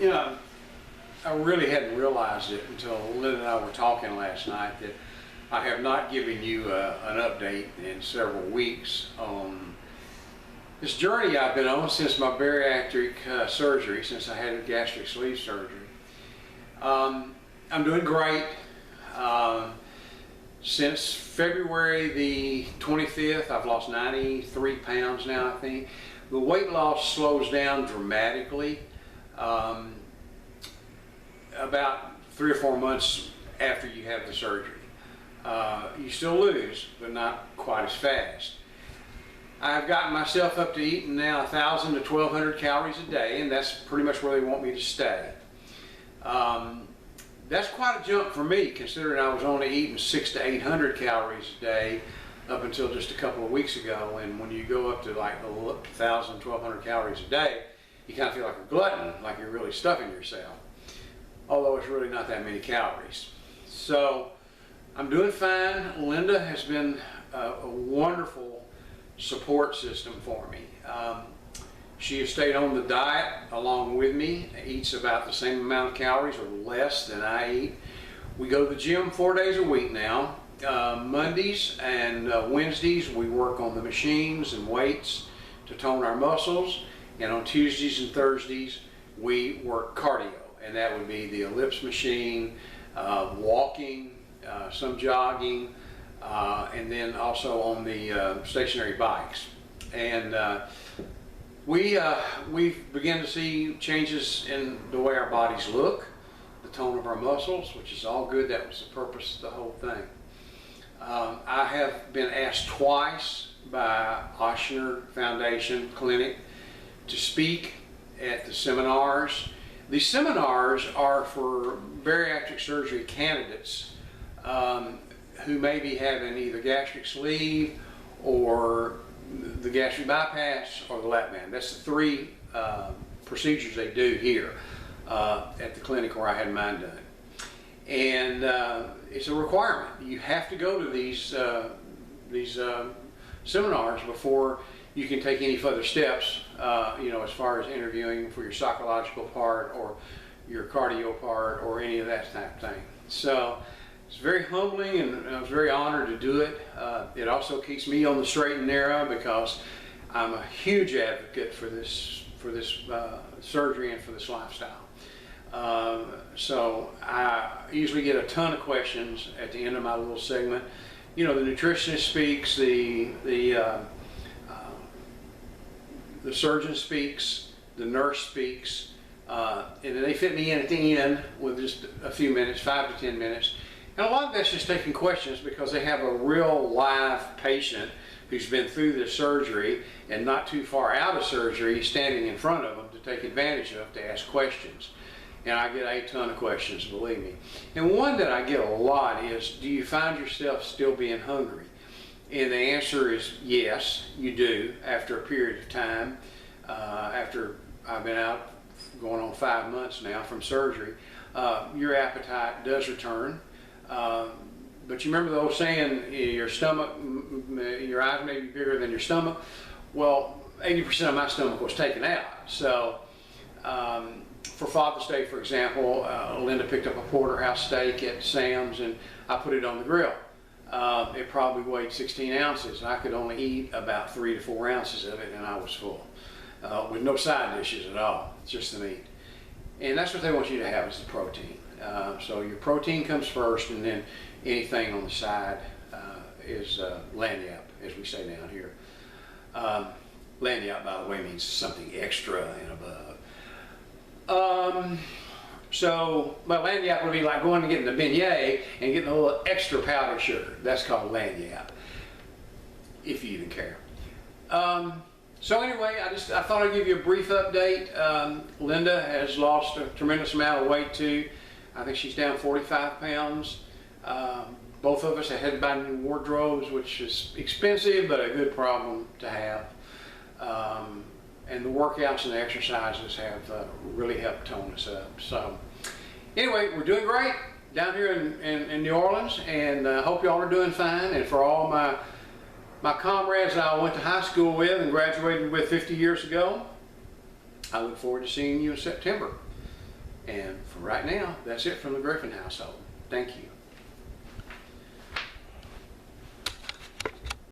You know, I really hadn't realized it until Linda and I were talking last night that I have not given you an update in several weeks on this journey I've been on since my bariatric surgery, since I had a gastric sleeve surgery. I'm doing great. Since February the 25th, I've lost 93 pounds now, I think. The weight loss slows down dramatically about 3 or 4 months after you have the surgery. You still lose, but not quite as fast. I've gotten myself up to eating now 1,000 to 1,200 calories a day, and that's pretty much where they want me to stay. That's quite a jump for me, considering I was only eating 600 to 800 calories a day up until just a couple of weeks ago. And when you go up to like 1,000, 1,200 calories a day, you kind of feel like a glutton, like you're really stuffing yourself. Although it's really not that many calories. So I'm doing fine. Linda has been a wonderful support system for me. She has stayed on the diet along with me, eats about the same amount of calories or less than I eat. We go to the gym 4 days a week now. Mondays and Wednesdays we work on the machines and weights to tone our muscles, and on Tuesdays and Thursdays we work cardio, and that would be the ellipse machine, walking, some jogging, and then also on the stationary bikes. And we begin to see changes in the way our bodies look, the tone of our muscles, which is all good. That was the purpose of the whole thing. I have been asked twice by Ochsner Foundation Clinic to speak at the seminars. These seminars are for bariatric surgery candidates who may be having either gastric sleeve or the gastric bypass or the lap band. That's the 3 procedures they do here at the clinic where I had mine done. And it's a requirement. You have to go to these seminars before you can take any further steps, you know, as far as interviewing for your psychological part or your cardio part or any of that type of thing. So it's very humbling, and I was very honored to do it. It also keeps me on the straight and narrow because I'm a huge advocate for this surgery and for this lifestyle. So I usually get a ton of questions at the end of my little segment. You know, the nutritionist speaks, the surgeon speaks, the nurse speaks, and then they fit me in at the end with just a few minutes, 5 to 10 minutes. And a lot of that's just taking questions because they have a real live patient who's been through this surgery and not too far out of surgery standing in front of them to take advantage of to ask questions. And I get a ton of questions, believe me. And one that I get a lot is, do you find yourself still being hungry? And the answer is yes, you do, after a period of time. After I've been out going on 5 months now from surgery, your appetite does return. But you remember the old saying, your stomach, your eyes may be bigger than your stomach? Well, 80% of my stomach was taken out. So for Father's Day, for example, Linda picked up a porterhouse steak at Sam's and I put it on the grill. It probably weighed 16 ounces. I could only eat about 3 to 4 ounces of it and I was full, with no side dishes at all, just the meat. And that's what they want you to have, is the protein. So your protein comes first, and then anything on the side is lagniappe, as we say down here. Lagniappe, by the way, means something extra and above. So my lagniappe would be like going and getting a beignet and getting a little extra powdered sugar. That's called lagniappe, if you even care. So anyway, I thought I'd give you a brief update. Linda has lost a tremendous amount of weight too. I think she's down 45 pounds. Both of us have had to buy new wardrobes, which is expensive, but a good problem to have. And the workouts and the exercises have really helped tone us up. So anyway, we're doing great down here in New Orleans, and hope y'all are doing fine. And for all my comrades that I went to high school with and graduated with 50 years ago, I look forward to seeing you in September. And for right now, that's it from the Griffin household. Thank you.